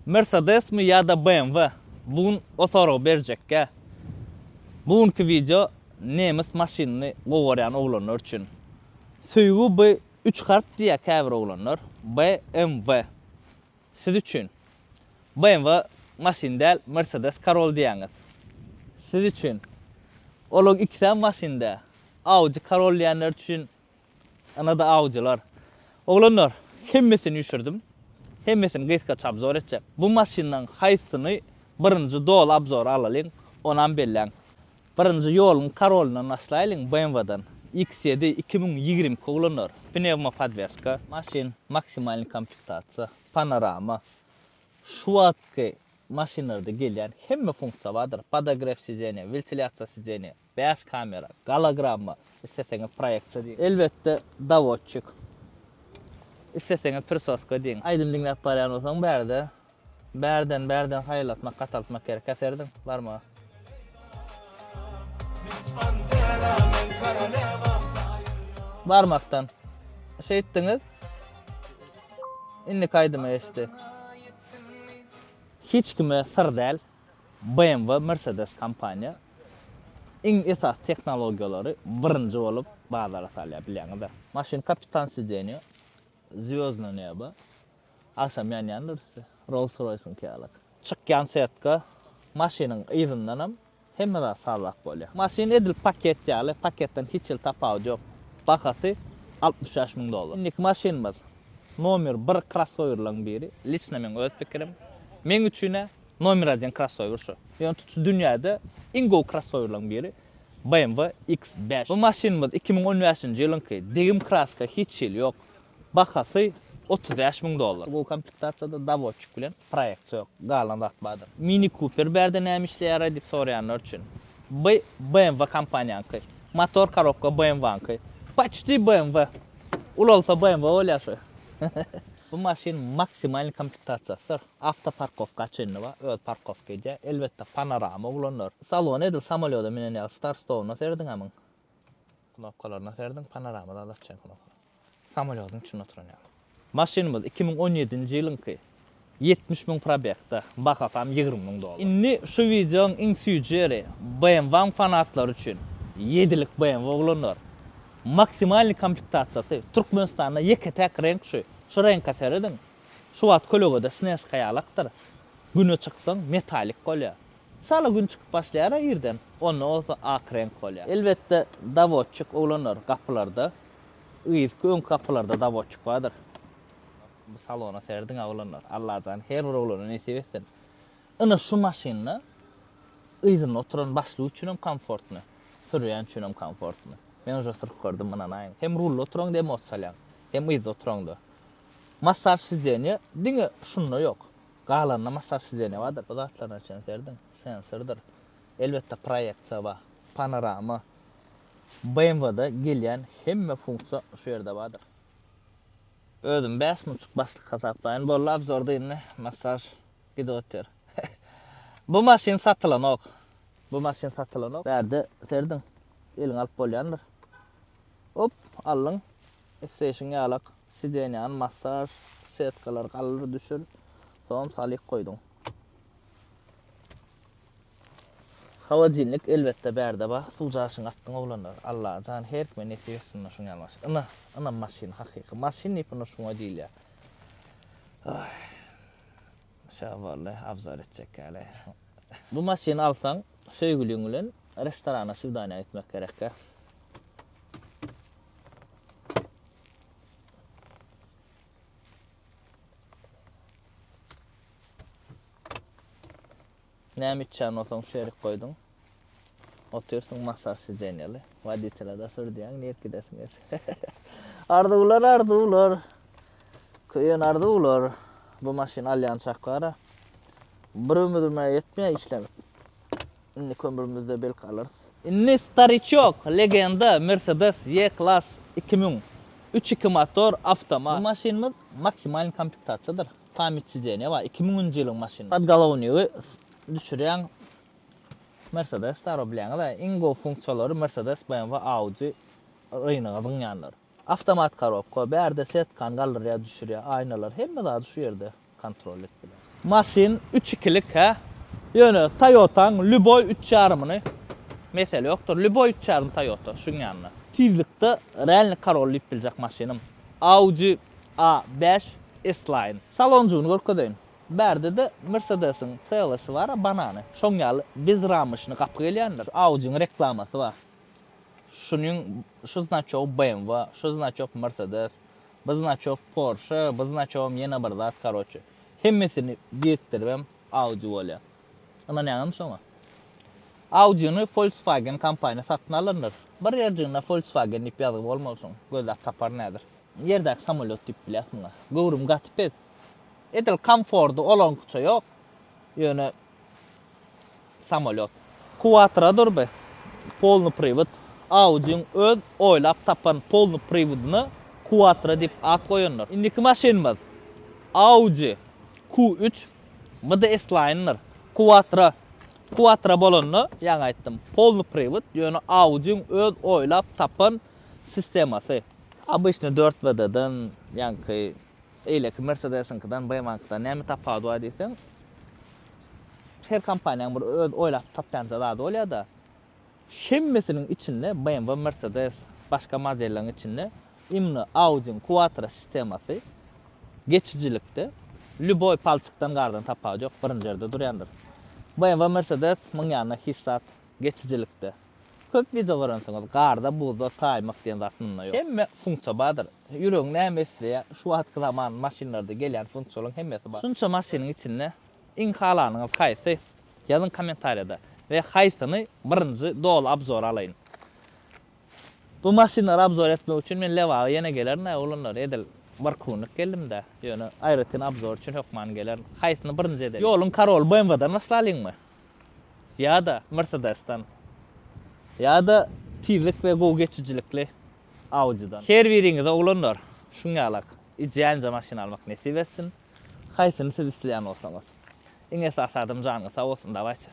Mercedes mi ya da BMW? Bugün o soru berjekkä. Bugünkü video nemis maşinini gowaryan oglanlar üçin. Söýgü bu 3 harf diýe käbir oglanlar. BMW. Siz üçin BMW maşin däl, Mercedes Carol diýäňiz. Siz üçin olog ikisi maşinde. Audi Carol diýenler üçin ana da Audi'lar. Oglanlar, hemmesini üşürdim. Hemmesini gysga çapzor etjek. Bu maşindan haýsyny birinji dol abzor alalyň, onan belläň. Birinji ýolun Carol'dan başlaýlyň BMW'dan. X7 2020 oglanlar. Pnevma podveska, maşin maksimalny komplектasiýa, panorama. Şu wagtky maşinlarda gelýän hemme funksiýa bardyr. Podograf sidzenia, ventilyasiýa sidzenia, 5 kamera, gologramma, isteseňiz proyeksiýa diýin. Elbetde davotçyk. İsteseňiz prisoska diýin. Aýdymlyk barýan bolsaň bärde. Bärden haýlatmak, gataltmak gerek. Käserdin, barmy? Barmaktan. Şey etdiňiz. Inni kaýdyma eşdi. Hiç kime sır däl. BMW, Mercedes kompaniýa iň esas teknologiýalary birinji bolup bazara salýar bilýäňizler. Maşin kapitan sidzenia, звёздное небо, aşam ýanýandyrsy, Rolls-Royce'un käýalyk. Çykýan setka maşiniň ýyzyndanam hemme sağlak bolýar. Maşin edil paket ýaly, paketden hiç ýyl tapagy ýok. Bahasy $66.000. Indiki maşinimiz nomer 1 crossoverlaryň biri. Liçna men öz pikirim. Men üçine nomer 1 crossover şu. Ýöne tutsa dünýäde iň gowy crossoverlaryň biri BMW X5. Bu maşinimiz 2015-nji ýylynky degim kraska hiç ýyl ýok. Bahasy $35.000. Bu komplektasyada davotçyk bilen proyeksiýa ýok. Galan atmadyr. Mini Cooper bärde näme işleýär diýip soraýanlar üçin. BMW kompaniýanky. Motor korobka BMW-nky. Почти BMW. Ulolsa BMW bolýar. Bu maşin maksimal komplektasyýasy. Avtoparkovka açynly ba, öz parkovkaýa, elbetde panorama ulanlar. Salon edil samolýoda menen start stop naserdin amyň. Knopkalarna serdin, panoramada açan knopka. Samolýotyň içinde oturan ýa. Maşinimiz 2017-nji ýylynky 70.000 probekda, bahasam $20.000. Inni şu videoň iň süýjeri BMW fanatlary üçin 7lik BMW ulanlar. Maksimal komplektasyýasy Türkmenistanda ýeketek renk şu. Şu renk käseredin. Şu wagt kologoda sneş kaýalakdyr. Güne çyksaň metalik bolýar. Sala gün çykyp başlaýar ýerden. Onu olsa ak renk bolýar. Elbetde davotçyk ulanlar kapylarda. Öň kapylarda davotçyk bardyr. Bu salona serdin ulanlar. Allah jan her bir ulany nesip etsin. Ana şu maşinni ýygyny oturan başly üçin hem komfortly. Sürýän üçin hem komfortly. Men oja sırf gördüm mana näin. Hem rulla oturan hem otsalyan. Hem ýygy oturanda. Massaj sidzenia diňe şunda ýok. Galanna massaj sidzenia bardyr. Bu zatlardan üçin serdin. Sensordyr. Elbetde proyeksiýa bar. Panorama. BMW'da gelýän hemme funksiýa şu ýerde bardyr. Özüm 5.5 başlyk hasaplaýan bolla abzorda indi massaj gidotýar. Bu maşin satylanok. Bu maşin satylanok. Bärde serdin. Eliň alyp bolýandyr. Hop, allyň. Station ýalak. Sidzeniýan massaj, setkalar galyr düşür. Soň salyk goýdum. Hawajinlik elbetde bärde ba, suwjaşyň atdyň oglanlar. Allah jan her kime nesip etsin şuň ýalmaş. Ana maşin hakyky. Maşin ipini şuňa diýilýär. Ay. Maşallah, abzar etjek gäle. Bu maşini alsaň, söýgüliň bilen restorana süwdaniýa gitmek gerek. Näme içen olsaň şerik goýdun. Otursun masaj sidzeniýaly. Wadiçelerde sürdüýän nerk gidesiňiz. Ardular. Köýen ardular. Bu maşin alýan çaklara. Bir ömürme ýetmeýär işlemek. Inni kömürümizde bel kalırız. Inni Starichok, legenda Mercedes Y-Class 2000. 3.2 motor, avtomat. Bu maşinimiz maksimal komplektasyýadyr. Tamit sidzeniýa bar. 2000-nji ýylyň maşiny. Podgalovniýy düşürýän Mercedes taro bilýäňiz. Iň gowy funksiýalary Mercedes, BMW, Audi reynagyň ýanlar. Avtomat korobka, bärde setkan galeriýa düşürýär, aynalar hemme zady şu ýerde kontrol etdiler. Maşin 3-2'lik ha. Ýöne Toyota'nın Lüboy 3.5'ni mesele ýokdur. Lüboy 3.5 Toyota şuň ýanyna. Tizlikde realny karollap biljek maşinim. Audi A5 S-Line. Salonjuny görkedeýin. Berde de Mercedes'in CLS'i var, banany. Şoň ýaly biz ramışyny gapy gelýändir. Audi'nin reklamasy var. Şunyň şu znaçok BMW, şu znaçok Mercedes, bu znaçok Porsche, bu znaçok ýene bir zat karoçy. Hemmesini birikdiribem Audi bolýar. Ana näme şoňa? Audi'ni Volkswagen kampanya satyn alyndyr. Bir ýerjinde Volkswagen diýip ýazyp bolmasyň, gözläp tapar nädir? Ýerdäki samolyot diýip bilýärsiňmi? Gowrum gatyp edil komfortu olançy ýok. Ýöne samolyot. Quattro'dur be. Polny привод. Audi'ň öz oýlap tapan polny priwodyny Quattro diýip at goýanlar. Indiki maşinimiz Audi Q3 bu da S-Line'dir. Quattro bolany, ýa aýtdym, polny привод, ýöne Audi'ň öz oýlap tapan sistemasy. Обычно 4WD-den, ýa-ni eýleki Mercedes'inkidan, BMW'dan näme tapady diýsen, her kompaniýanyň bir öz oýlap tapýan zady bolýar da. Hemmesiniň içinde BMW, Mercedes, başga modelleriň içinde imni Audi'ň Quattro sistemasy geçijilikde Lüboy palçykdan gardan tapady ýok, birinji ýerde durýandyr. BMW, Mercedes muň ýanyna hissat geçijilikde. Köp video görensiňiz, garda buzda taýmak diýen zatynna ýok. Hemme funksiýa bardyr. Ýüregiň näme isleýär, şu wagtky zaman maşinlarda gelýän funksiýalaryň hemmesi bar. Şunça maşiniň içinde iň halanyňyz haýsy? Ýazyn kommentariýada we haýsyny birinji dol abzor alaýyn. Bu maşinleri abzor etmek üçin men lewaga ýene geler, näme bolanlar edil. Bir kunluk geldim-de, ýöne aýratyn abzor üçin hökman geler. Haýsyny birinji edel. Ýolun Karol BMW'dan başlaýlyňmy? Ýa-da Mercedes'dan? Ýa-da tizlik we gow geçijilikli Audi'dan? Her biriňize oglanlar, şuň ýalak ideýança maşina almak nesip etsin. Haýsyny siz isleýän bolsaňyz. Iň esas adym janyňyz sag bolsun, dawaýçy.